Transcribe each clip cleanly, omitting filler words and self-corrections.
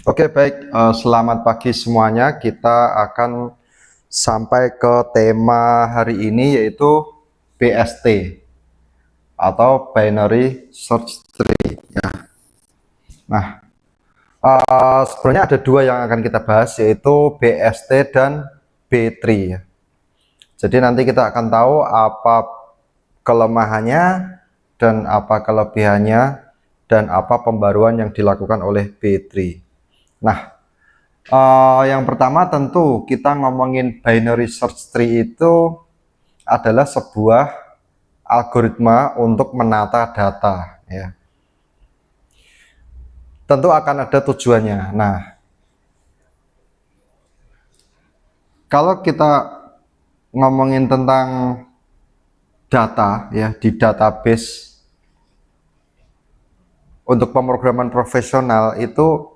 Oke, baik. Selamat pagi semuanya. Kita akan sampai ke tema hari ini, yaitu BST atau Binary Search Tree. Ya. Nah, sebenarnya ada dua yang akan kita bahas, yaitu BST dan B-tree. Ya. Jadi nanti kita akan tahu apa kelemahannya dan apa kelebihannya dan apa pembaruan yang dilakukan oleh B-tree. Nah, yang pertama tentu kita ngomongin binary search tree itu adalah sebuah algoritma untuk menata data, ya. Tentu akan ada tujuannya. Nah, kalau kita ngomongin tentang data, ya, di database untuk pemrograman profesional itu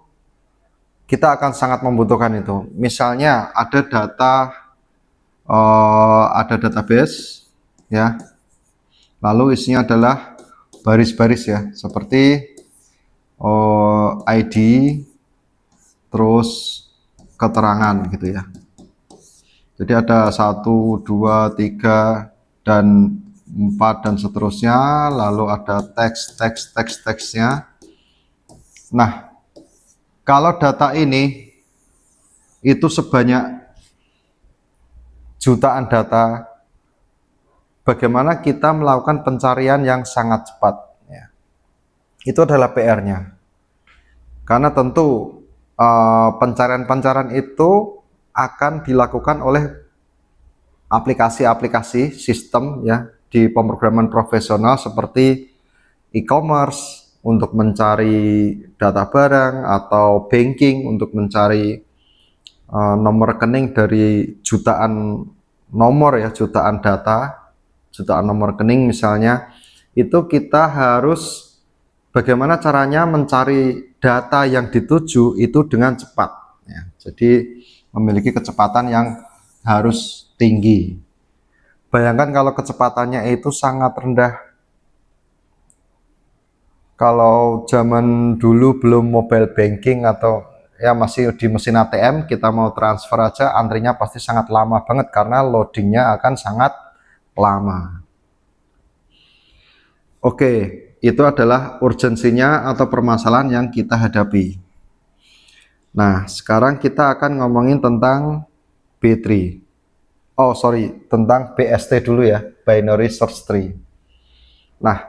kita akan sangat membutuhkan itu. Misalnya ada database, ya, lalu isinya adalah baris-baris, ya, seperti ID, terus keterangan gitu ya. Jadi ada 1, 2, 3 dan 4 dan seterusnya, lalu ada teksnya. Nah, kalau data ini itu sebanyak jutaan data, bagaimana kita melakukan pencarian yang sangat cepat, ya. Itu adalah PR-nya. Karena tentu pencarian itu akan dilakukan oleh aplikasi-aplikasi sistem, ya, di pemrograman profesional seperti e-commerce untuk mencari data barang, atau banking untuk mencari nomor rekening dari jutaan nomor, ya, jutaan data, jutaan nomor rekening misalnya. Itu kita harus bagaimana caranya mencari data yang dituju itu dengan cepat, ya. Jadi memiliki kecepatan yang harus tinggi. Bayangkan kalau kecepatannya itu sangat rendah. Kalau zaman dulu belum mobile banking atau ya masih di mesin ATM, kita mau transfer aja antrinya pasti sangat lama banget karena loadingnya akan sangat lama. Oke, itu adalah urgensinya atau permasalahan yang kita hadapi. Nah, sekarang kita akan ngomongin tentang B-tree. Tentang BST dulu, ya, binary search tree. Nah,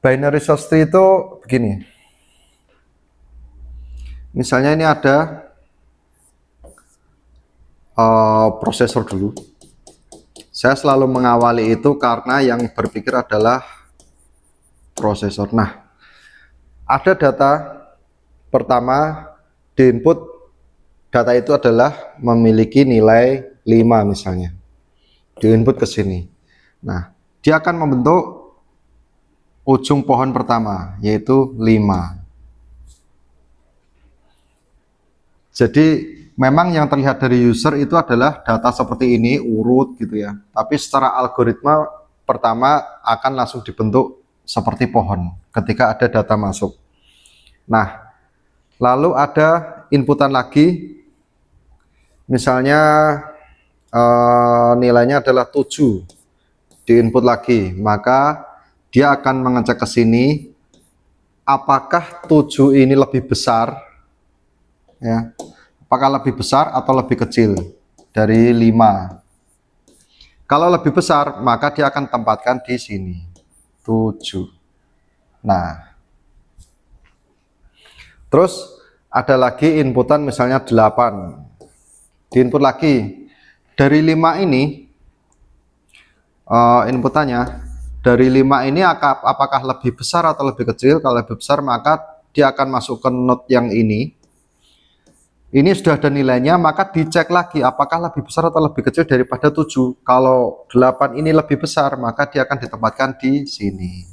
binary search tree itu begini. Misalnya ini ada prosesor dulu. Saya selalu mengawali itu karena yang berpikir adalah prosesor. Nah, ada data pertama di input, data itu adalah memiliki nilai 5 misalnya. Di input ke sini. Nah, dia akan membentuk ujung pohon pertama, yaitu 5. Jadi memang yang terlihat dari user itu adalah data seperti ini, urut gitu ya. Tapi secara algoritma pertama akan langsung dibentuk seperti pohon ketika ada data masuk. Nah, lalu ada inputan lagi. Misalnya nilainya adalah 7. Di input lagi, maka dia akan mengecek ke sini apakah 7 ini lebih besar, ya, apakah lebih besar atau lebih kecil dari 5. Kalau lebih besar, maka dia akan tempatkan di sini 7. Nah, terus ada lagi inputan misalnya 8. Di input lagi dari 5 ini, inputannya dari 5 ini apakah lebih besar atau lebih kecil. Kalau lebih besar, maka dia akan masuk ke node yang ini. Ini sudah ada nilainya, maka dicek lagi apakah lebih besar atau lebih kecil daripada 7. Kalau 8 ini lebih besar, maka dia akan ditempatkan di sini.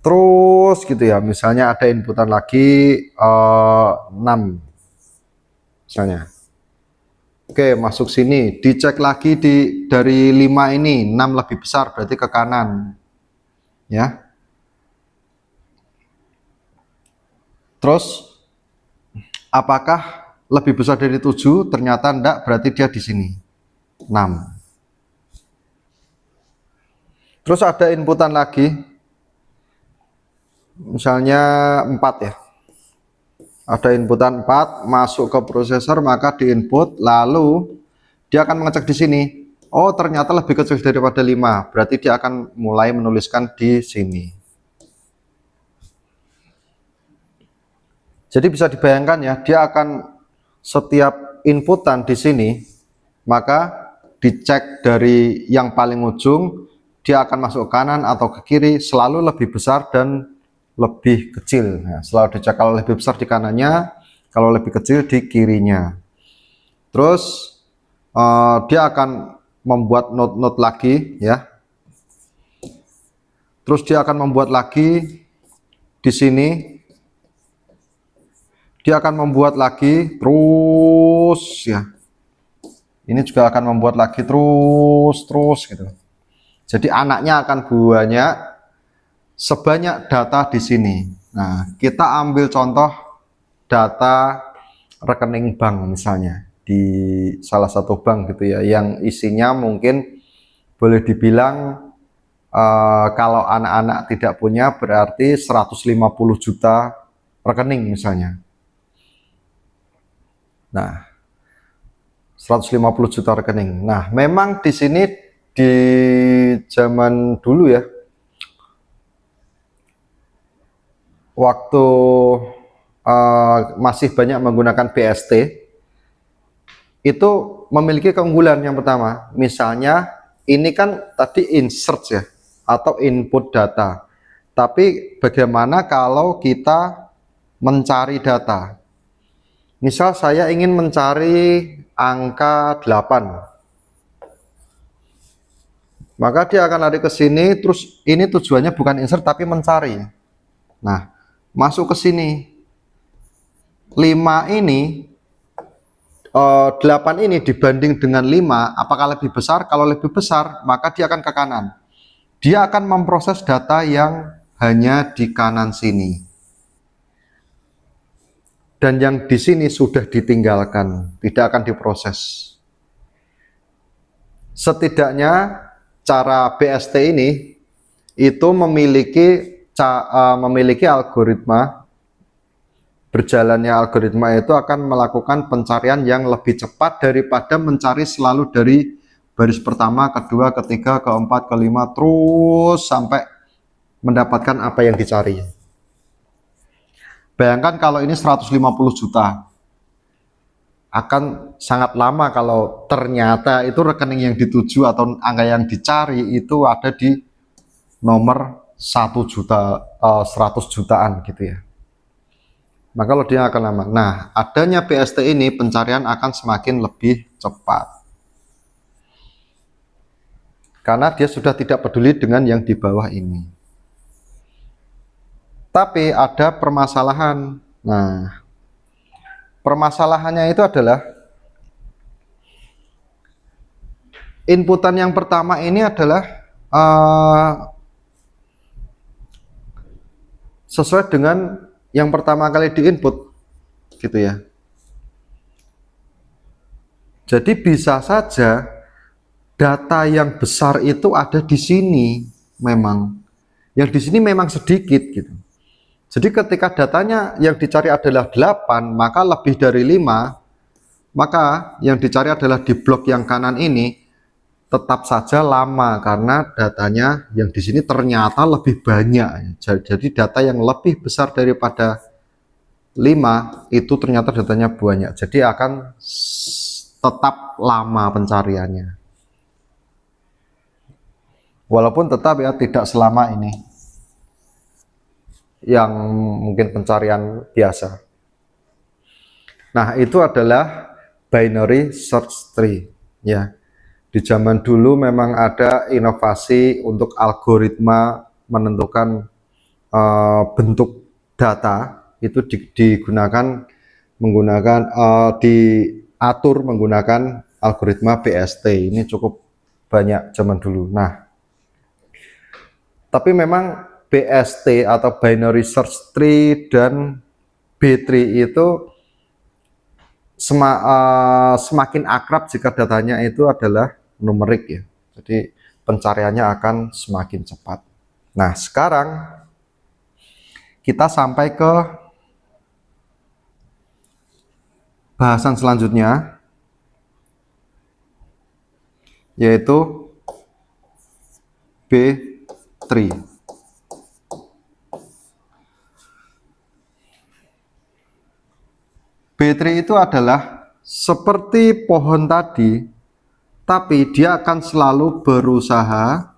Terus gitu ya, misalnya ada inputan lagi 6 misalnya. Oke, masuk sini, dicek lagi dari 5 ini 6 lebih besar, berarti ke kanan, ya. Terus apakah lebih besar dari 7? Ternyata enggak, berarti dia di sini 6. Terus ada inputan lagi, misalnya 4 ya. Ada inputan 4 masuk ke prosesor, maka diinput, lalu dia akan mengecek di sini. Oh, ternyata lebih kecil daripada 5, berarti dia akan mulai menuliskan di sini. Jadi bisa dibayangkan ya, dia akan setiap inputan di sini, maka dicek dari yang paling ujung, dia akan masuk ke kanan atau ke kiri, selalu lebih besar dan lebih kecil. Nah, selalu dicek kalau lebih besar di kanannya, kalau lebih kecil di kirinya. Terus dia akan membuat note-note lagi ya. Terus dia akan membuat lagi di sini. Dia akan membuat lagi terus ya. Ini juga akan membuat lagi terus gitu. Jadi anaknya akan banyak sebanyak data di sini. Nah, kita ambil contoh data rekening bank misalnya di salah satu bank gitu ya, yang isinya mungkin boleh dibilang kalau anak-anak tidak punya berarti 150 juta rekening misalnya. Nah, 150 juta rekening. Nah, memang di sini di zaman dulu ya, waktu masih banyak menggunakan BST, itu memiliki keunggulan yang pertama. Misalnya ini kan tadi insert ya, atau input data. Tapi bagaimana kalau kita mencari data? Misal saya ingin mencari angka 8. Maka dia akan lari ke sini, terus ini tujuannya bukan insert tapi mencari. Nah, masuk ke sini. 5 ini 8 ini dibanding dengan 5, apakah lebih besar? Kalau lebih besar, maka dia akan ke kanan. Dia akan memproses data yang hanya di kanan sini. Dan yang di sini sudah ditinggalkan, tidak akan diproses. Setidaknya cara BST ini itu memiliki algoritma. Berjalannya algoritma itu akan melakukan pencarian yang lebih cepat daripada mencari selalu dari baris pertama, kedua, ketiga, keempat, kelima, terus sampai mendapatkan apa yang dicari. Bayangkan kalau ini 150 juta, akan sangat lama kalau ternyata itu rekening yang dituju atau angka yang dicari itu ada di nomor 1 juta, 100 jutaan gitu ya. Maka kalau dia akan lama. Nah, adanya BST ini pencarian akan semakin lebih cepat. Karena dia sudah tidak peduli dengan yang di bawah ini. Tapi ada permasalahan. Nah, permasalahannya itu adalah inputan yang pertama ini adalah sesuai dengan yang pertama kali diinput gitu ya. Jadi bisa saja data yang besar itu ada di sini memang. Yang di sini memang sedikit gitu. Jadi ketika datanya yang dicari adalah 8, maka lebih dari 5, maka yang dicari adalah di blok yang kanan ini tetap saja lama karena datanya yang di sini ternyata lebih banyak. Jadi data yang lebih besar daripada 5 itu ternyata datanya banyak. Jadi akan tetap lama pencariannya. Walaupun tetap ya tidak selama ini yang mungkin pencarian biasa. Nah, itu adalah binary search tree ya. Di zaman dulu memang ada inovasi untuk algoritma menentukan bentuk data itu diatur menggunakan algoritma BST. Ini cukup banyak zaman dulu. Nah, tapi memang BST atau binary search tree dan B3 itu semakin akrab jika datanya itu adalah numerik ya. Jadi pencariannya akan semakin cepat. Nah, sekarang kita sampai ke bahasan selanjutnya, yaitu B3. B3 itu adalah seperti pohon tadi, tapi dia akan selalu berusaha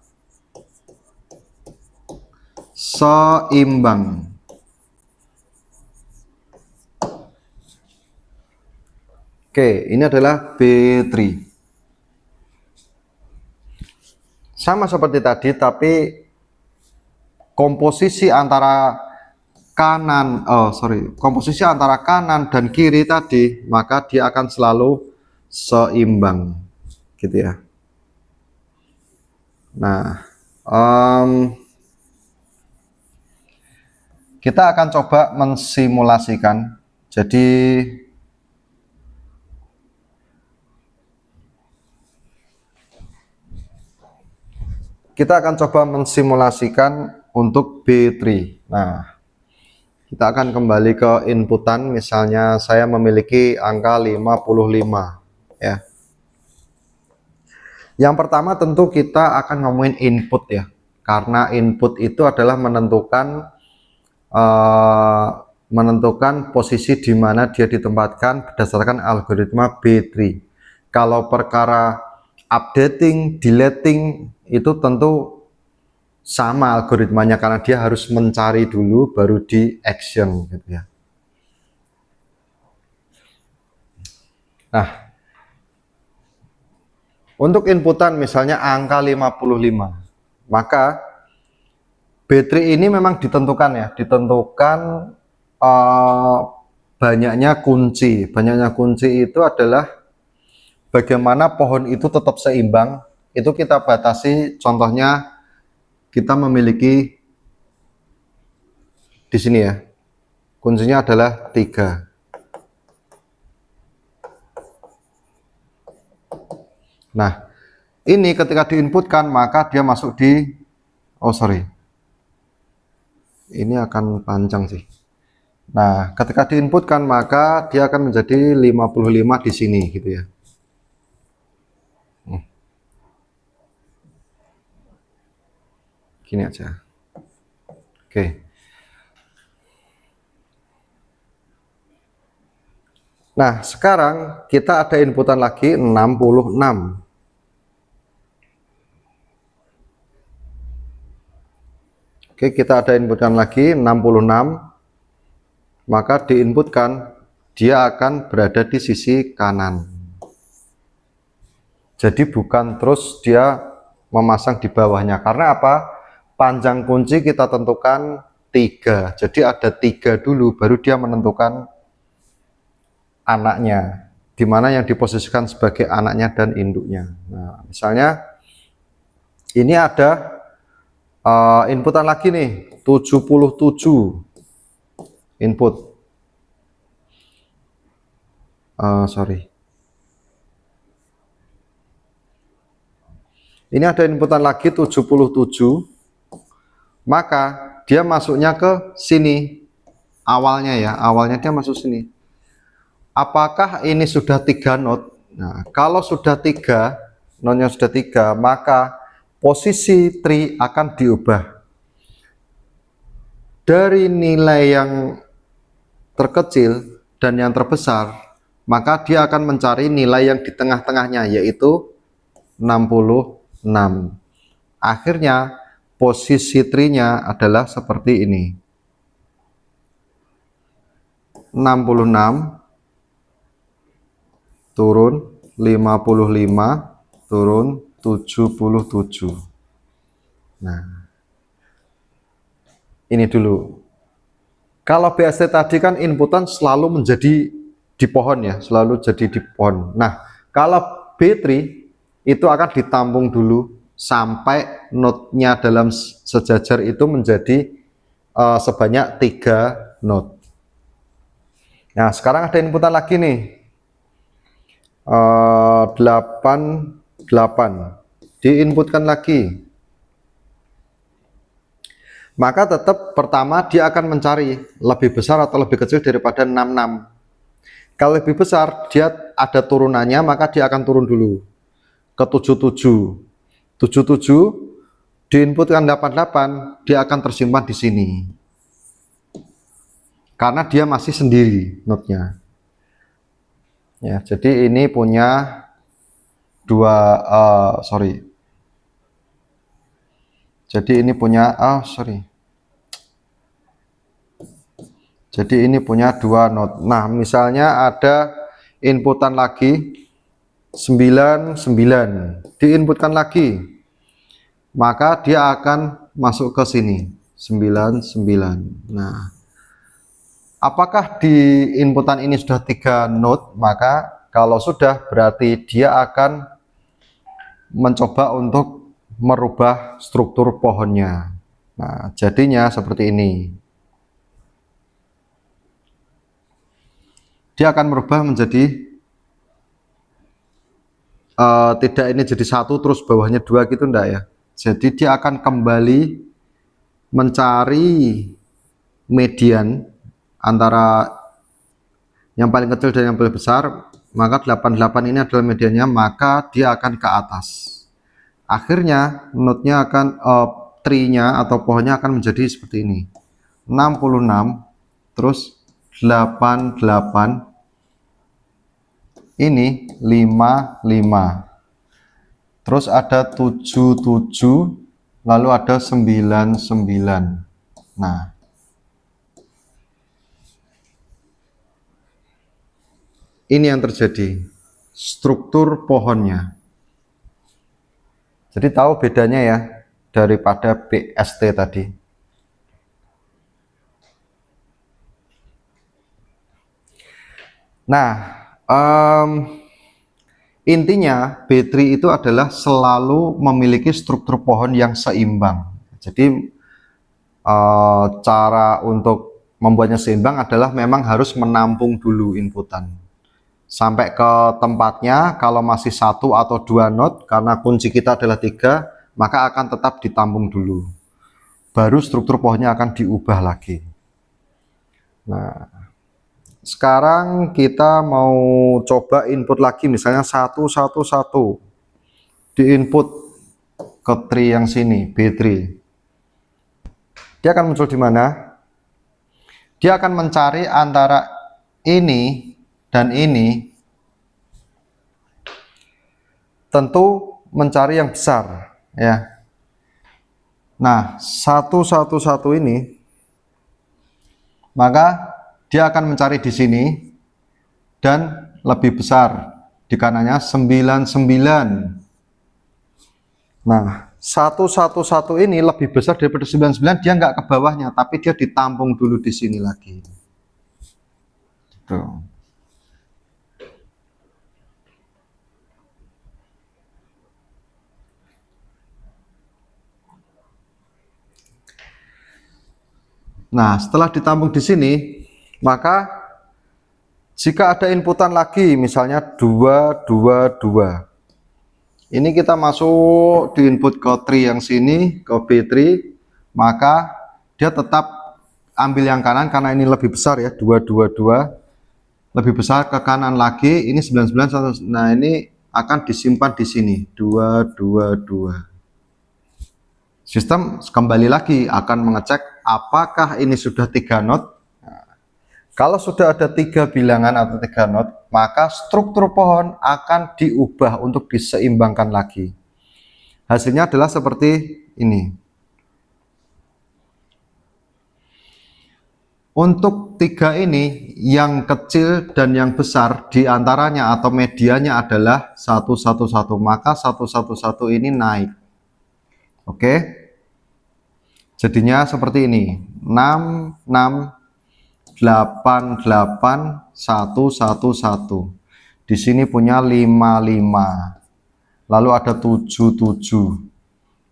seimbang. Oke, ini adalah B3. Sama seperti tadi, tapi komposisi antara komposisi antara kanan dan kiri tadi, maka dia akan selalu seimbang, gitu ya. Nah, kita akan coba mensimulasikan. Jadi kita akan coba mensimulasikan untuk B3. Nah, kita akan kembali ke inputan. Misalnya saya memiliki angka 55 ya. Yang pertama tentu kita akan ngomongin input ya, karena input itu adalah menentukan posisi di mana dia ditempatkan berdasarkan algoritma B3. Kalau perkara updating, deleting itu tentu sama algoritmanya, karena dia harus mencari dulu baru di action gitu ya. Nah, untuk inputan misalnya angka 55, maka B3 ini memang ditentukan ya, banyaknya kunci. Banyaknya kunci itu adalah bagaimana pohon itu tetap seimbang. Itu kita batasi, contohnya kita memiliki di sini ya, kuncinya adalah 3. Nah, ini ketika diinputkan maka dia masuk di, ini akan panjang sih. Nah, ketika diinputkan maka dia akan menjadi 55 di sini gitu ya. Gini aja. Oke. Nah, sekarang kita ada inputan lagi 66. Oke, kita ada inputan lagi 66. Maka diinputkan dia akan berada di sisi kanan. Jadi bukan terus dia memasang di bawahnya. Karena apa? Panjang kunci kita tentukan 3. Jadi ada 3 dulu baru dia menentukan anaknya, dimana yang diposisikan sebagai anaknya dan induknya. Nah, misalnya ini ada inputan lagi nih 77 input. Ini ada inputan lagi 77, maka dia masuknya ke sini awalnya ya, awalnya dia masuk sini. Apakah ini sudah 3 not? Nah, kalau sudah 3, notnya sudah 3, maka posisi tree akan diubah dari nilai yang terkecil dan yang terbesar, maka dia akan mencari nilai yang di tengah-tengahnya, yaitu 66. Akhirnya posisi tree-nya adalah seperti ini. 66 turun 55 turun 77. Nah, ini dulu. Kalau BST tadi kan inputan selalu menjadi di pohon ya, selalu jadi di pohon. Nah, kalau B3 itu akan ditampung dulu sampai node-nya dalam sejajar itu menjadi sebanyak 3 node. Nah, sekarang ada inputan lagi nih. 8 diinputkan lagi. Maka tetap pertama dia akan mencari lebih besar atau lebih kecil daripada 66. Kalau lebih besar dia ada turunannya, maka dia akan turun dulu ke 77. 77 diinputkan 88, dia akan tersimpan di sini. Karena dia masih sendiri notnya. Ya, jadi ini punya jadi ini punya jadi ini punya 2 not. Nah, misalnya ada inputan lagi 99, diinputkan lagi, maka dia akan masuk ke sini 99. Nah, apakah di inputan ini sudah 3 not? Maka kalau sudah, berarti dia akan mencoba untuk merubah struktur pohonnya. Nah, jadinya seperti ini. Dia akan merubah menjadi tidak ini jadi 1 terus bawahnya 2 gitu, enggak ya. Jadi dia akan kembali mencari median antara yang paling kecil dan yang paling besar. Maka 88 ini adalah mediannya, maka dia akan ke atas. Akhirnya notnya akan tree-nya atau pohonnya akan menjadi seperti ini. 66 terus 88, ini 55, terus ada 77, lalu ada 99. Nah, ini yang terjadi struktur pohonnya. Jadi tahu bedanya ya daripada BST tadi. Nah, intinya B3 itu adalah selalu memiliki struktur pohon yang seimbang. Jadi cara untuk membuatnya seimbang adalah memang harus menampung dulu inputan sampai ke tempatnya. Kalau masih 1 atau 2 not, karena kunci kita adalah 3, maka akan tetap ditampung dulu, baru struktur pohonnya akan diubah lagi. Nah, sekarang kita mau coba input lagi, misalnya 111 diinput ke tree yang sini, B3. Dia akan muncul di mana? Dia akan mencari antara ini dan ini, tentu mencari yang besar ya. Nah, 111 ini, maka dia akan mencari di sini dan lebih besar, di kanannya 99. Nah, 111 ini lebih besar daripada 99, dia nggak ke bawahnya, tapi dia ditampung dulu di sini lagi. Tuh. Nah, setelah ditampung di sini, maka jika ada inputan lagi, misalnya 222, ini kita masuk di input ke tree yang sini, ke B3, maka dia tetap ambil yang kanan karena ini lebih besar ya, 222, lebih besar ke kanan lagi, ini 99. Nah, ini akan disimpan di sini 222. Sistem kembali lagi akan mengecek apakah ini sudah 3 not. Nah, kalau sudah ada 3 bilangan atau 3 not, maka struktur pohon akan diubah untuk diseimbangkan lagi. Hasilnya adalah seperti ini. Untuk 3 ini, yang kecil dan yang besar diantaranya atau medianya adalah 111, maka 111 ini naik. Oke, jadinya seperti ini, 66, 88, 111. Di sini punya 55, lalu ada 77,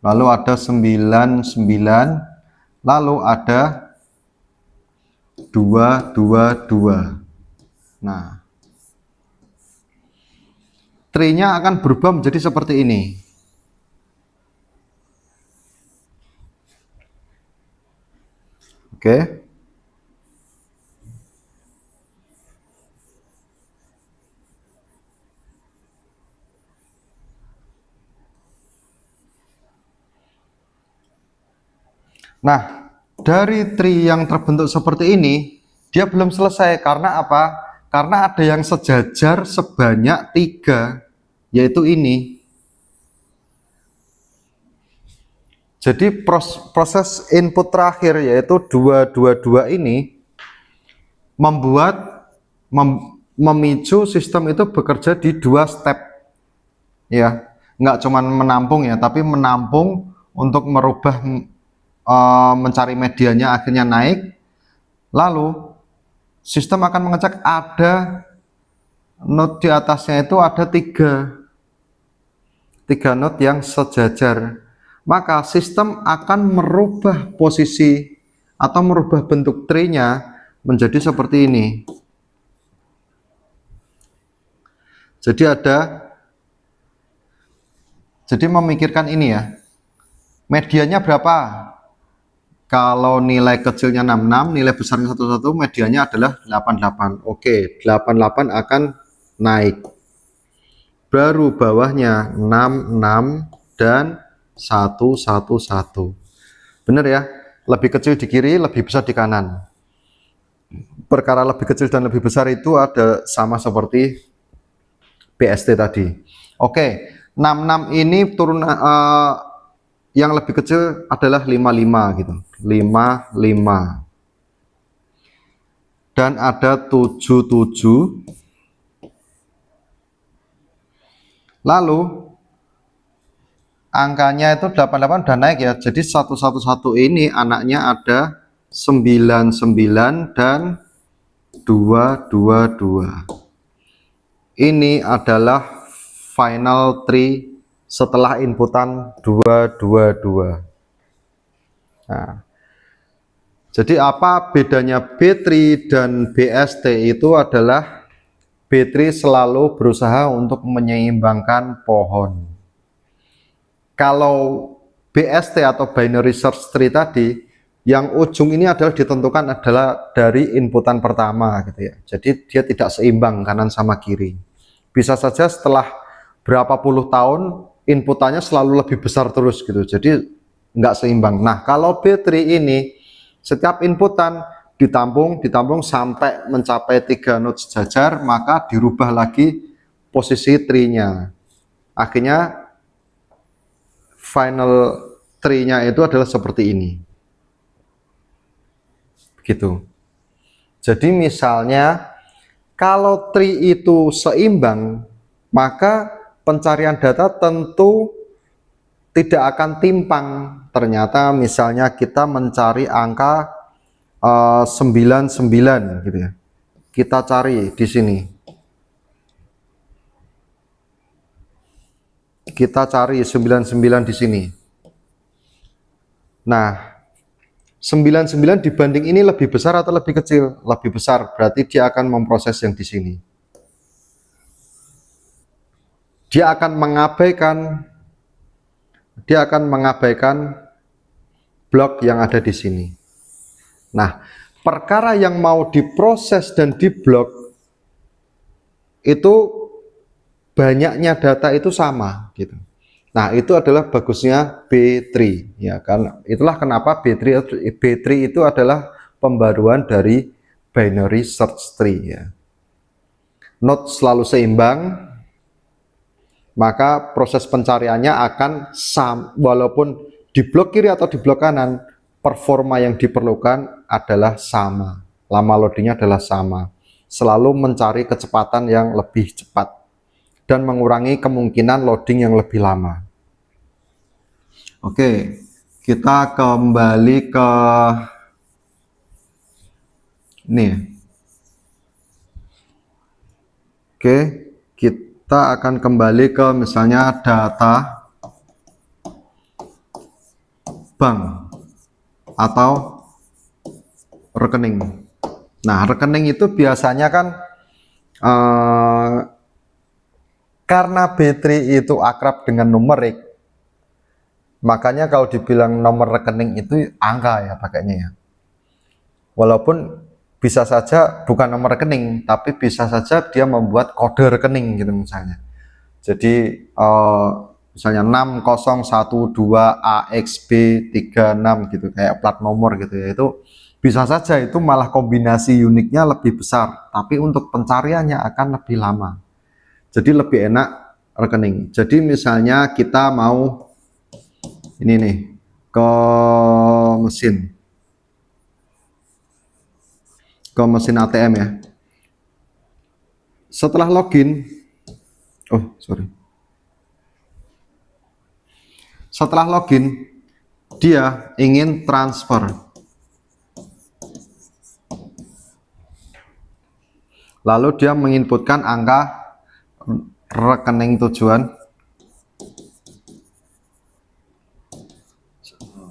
lalu ada 99, lalu ada 222. Nah, tree-nya akan berubah menjadi seperti ini. Oke. Nah, dari tree yang terbentuk seperti ini, dia belum selesai. Karena apa? Karena ada yang sejajar sebanyak 3, yaitu ini. Jadi proses input terakhir, yaitu 222 ini, memicu sistem itu bekerja di 2 step. Ya, nggak cuman menampung ya, tapi menampung untuk merubah, mencari medianya akhirnya naik. Lalu sistem akan mengecek ada node di atasnya itu ada 3 node yang sejajar. Maka sistem akan merubah posisi atau merubah bentuk tree-nya menjadi seperti ini. Jadi memikirkan ini ya, medianya berapa? Kalau nilai kecilnya 66, nilai besarnya 11, medianya adalah 88. Oke, 88 akan naik. Baru bawahnya 66 dan 111. Benar ya? Lebih kecil di kiri, lebih besar di kanan. Perkara lebih kecil dan lebih besar itu ada sama seperti BST tadi. Oke, 66 ini turun, yang lebih kecil adalah 55 gitu. 55. Dan ada 77. Lalu angkanya itu 88 udah naik ya. Jadi 111 ini anaknya ada 99 dan 222. Ini adalah final tree setelah inputan 222. Nah, jadi apa bedanya B-tree dan BST? Itu adalah B-tree selalu berusaha untuk menyeimbangkan pohon. Kalau BST atau binary search tree tadi, yang ujung ini adalah ditentukan adalah dari inputan pertama gitu ya. Jadi dia tidak seimbang kanan sama kiri. Bisa saja setelah berapa puluh tahun inputannya selalu lebih besar terus gitu. Jadi nggak seimbang. Nah, kalau B-tree ini setiap inputan ditampung sampai mencapai 3 node sejajar, maka dirubah lagi posisi tree-nya. Akhirnya final tree-nya itu adalah seperti ini. Gitu. Jadi misalnya kalau tree itu seimbang, maka pencarian data tentu tidak akan timpang. Ternyata misalnya kita mencari angka 99 gitu ya. Kita cari di sini. Kita cari 99 di sini. Nah, 99 dibanding ini lebih besar atau lebih kecil? Lebih besar, berarti dia akan memproses yang di sini. Dia akan mengabaikan blok yang ada di sini. Nah, perkara yang mau diproses dan diblok itu banyaknya data itu sama gitu. Nah, itu adalah bagusnya B-tree ya kan. Itulah kenapa B-tree itu adalah pembaruan dari binary search tree ya. Node selalu seimbang, maka proses pencariannya akan walaupun di blok kiri atau di blok kanan, performa yang diperlukan adalah sama. Lama loadingnya adalah sama. Selalu mencari kecepatan yang lebih cepat dan mengurangi kemungkinan loading yang lebih lama. Oke, kita kembali ke ini. Oke, kita akan kembali ke misalnya data bank atau rekening. Nah, rekening itu biasanya kan Eh, karena B3 itu akrab dengan numerik, makanya kalau dibilang nomor rekening itu angka ya pakainya ya. Walaupun bisa saja bukan nomor rekening, tapi bisa saja dia membuat kode rekening gitu misalnya. Jadi misalnya 6012AXB36 gitu, kayak plat nomor gitu ya, itu bisa saja itu malah kombinasi uniknya lebih besar, tapi untuk pencariannya akan lebih lama. Jadi lebih enak rekening. Jadi misalnya kita mau ini nih ke mesin ATM ya. Setelah login, setelah login dia ingin transfer. Lalu dia menginputkan angka rekening tujuan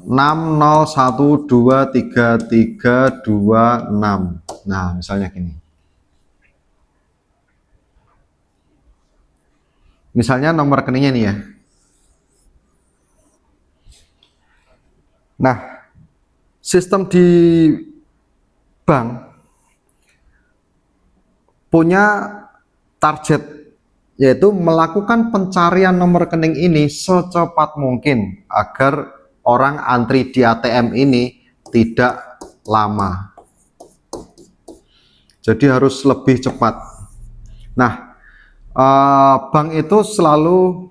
60123326. Nah, misalnya gini. Misalnya nomor rekeningnya nih ya. Nah, sistem di bank punya target, yaitu melakukan pencarian nomor rekening ini secepat mungkin agar orang antri di ATM ini tidak lama. Jadi harus lebih cepat. Nah, bank itu selalu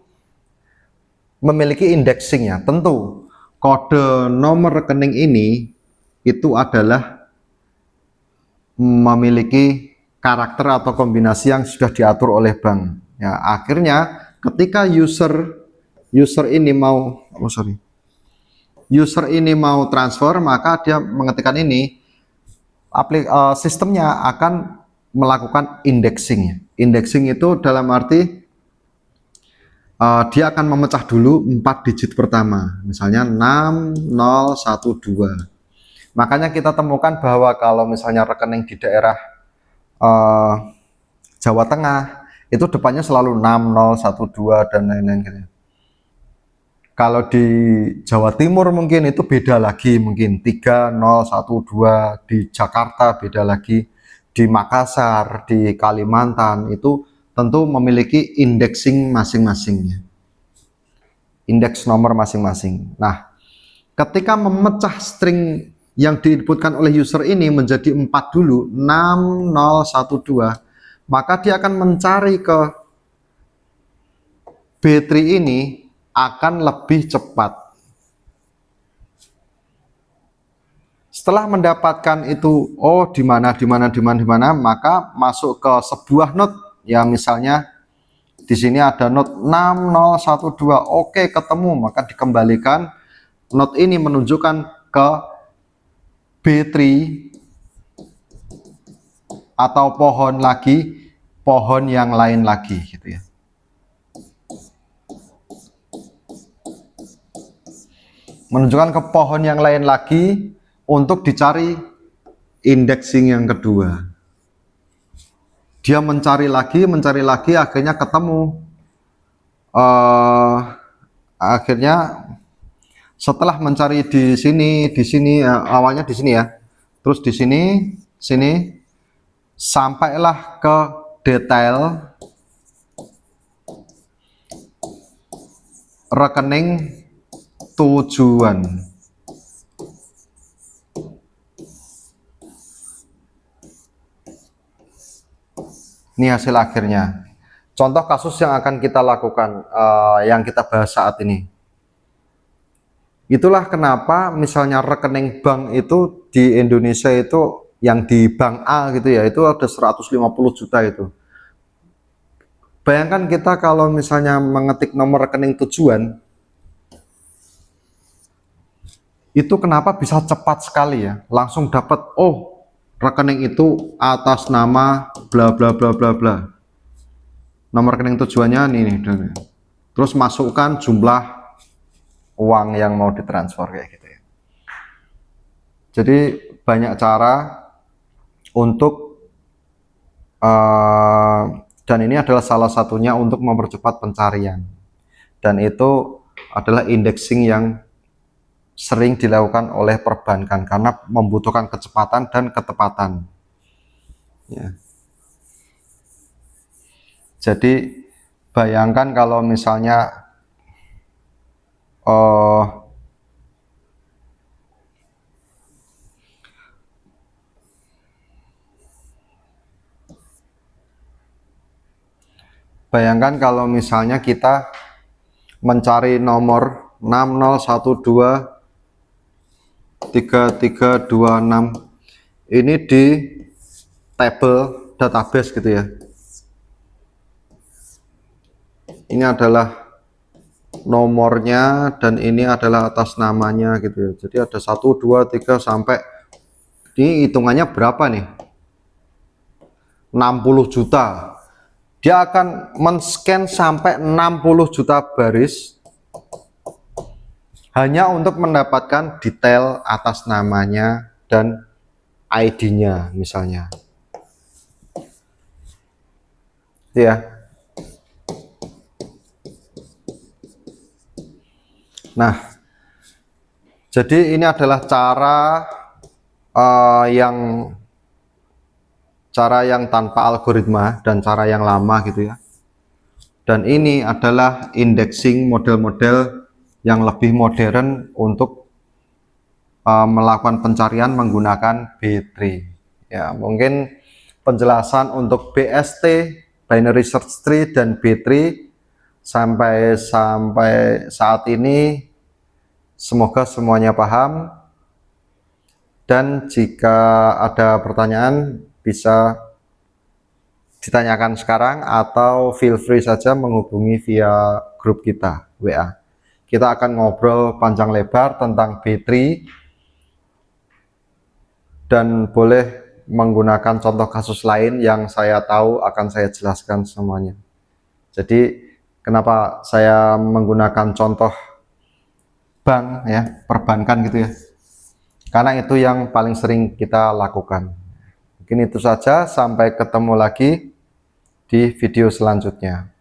memiliki indexing ya. Tentu kode nomor rekening ini itu adalah memiliki karakter atau kombinasi yang sudah diatur oleh bank. Ya, akhirnya ketika user ini mau transfer, maka dia mengetikkan ini, sistemnya akan melakukan indexing. Indexing itu dalam arti dia akan memecah dulu 4 digit pertama, misalnya 6012. Makanya kita temukan bahwa kalau misalnya rekening di daerah Jawa Tengah itu depannya selalu 6012 dan lain-lain gitu. Kalau di Jawa Timur mungkin itu beda lagi, mungkin 3012, di Jakarta beda lagi, di Makassar, di Kalimantan itu tentu memiliki indexing masing-masingnya, indeks nomor masing-masing. Nah, ketika memecah string yang diinputkan oleh user ini menjadi 4 dulu, 6012, maka dia akan mencari ke B3 ini akan lebih cepat. Setelah mendapatkan itu, oh di mana, maka masuk ke sebuah note ya, misalnya di sini ada note 6012. Oke, ketemu, maka dikembalikan note ini menunjukkan ke B3 atau pohon yang lain lagi gitu ya. Menunjukkan ke pohon yang lain lagi untuk dicari indexing yang kedua. Dia mencari lagi, akhirnya ketemu. Akhirnya setelah mencari di sini awalnya di sini ya, terus di sini, sampailah ke detail rekening tujuan. Ini hasil akhirnya. Contoh kasus yang akan kita lakukan, yang kita bahas saat ini. Itulah kenapa misalnya rekening bank itu di Indonesia itu, yang di bank A gitu ya, itu ada 150 juta itu. Bayangkan kita kalau misalnya mengetik nomor rekening tujuan, itu kenapa bisa cepat sekali ya, langsung dapat, oh rekening itu atas nama bla bla bla bla bla, nomor rekening tujuannya ini, terus masukkan jumlah uang yang mau ditransfer kayak gitu ya. Jadi banyak cara untuk dan ini adalah salah satunya untuk mempercepat pencarian, dan itu adalah indexing yang sering dilakukan oleh perbankan karena membutuhkan kecepatan dan ketepatan ya. Jadi bayangkan kalau misalnya kita mencari nomor 60123326 ini di tabel database gitu ya. Ini adalah nomornya dan ini adalah atas namanya gitu ya. Jadi ada 1 2 3 sampai, ini hitungannya berapa nih, 60 juta. Dia akan men-scan sampai 60 juta baris hanya untuk mendapatkan detail atas namanya dan ID-nya misalnya ya. Nah, jadi ini adalah cara yang tanpa algoritma dan cara yang lama gitu ya. Dan ini adalah indexing model-model yang lebih modern untuk melakukan pencarian menggunakan B3 ya. Mungkin penjelasan untuk BST, binary search tree, dan B3 sampai saat ini semoga semuanya paham, dan jika ada pertanyaan bisa ditanyakan sekarang atau feel free saja menghubungi via grup kita WA. Kita akan ngobrol panjang lebar tentang B3 dan boleh menggunakan contoh kasus lain yang saya tahu akan saya jelaskan semuanya. Jadi kenapa saya menggunakan contoh bank ya, perbankan gitu ya, karena itu yang paling sering kita lakukan. Mungkin itu saja, sampai ketemu lagi di video selanjutnya.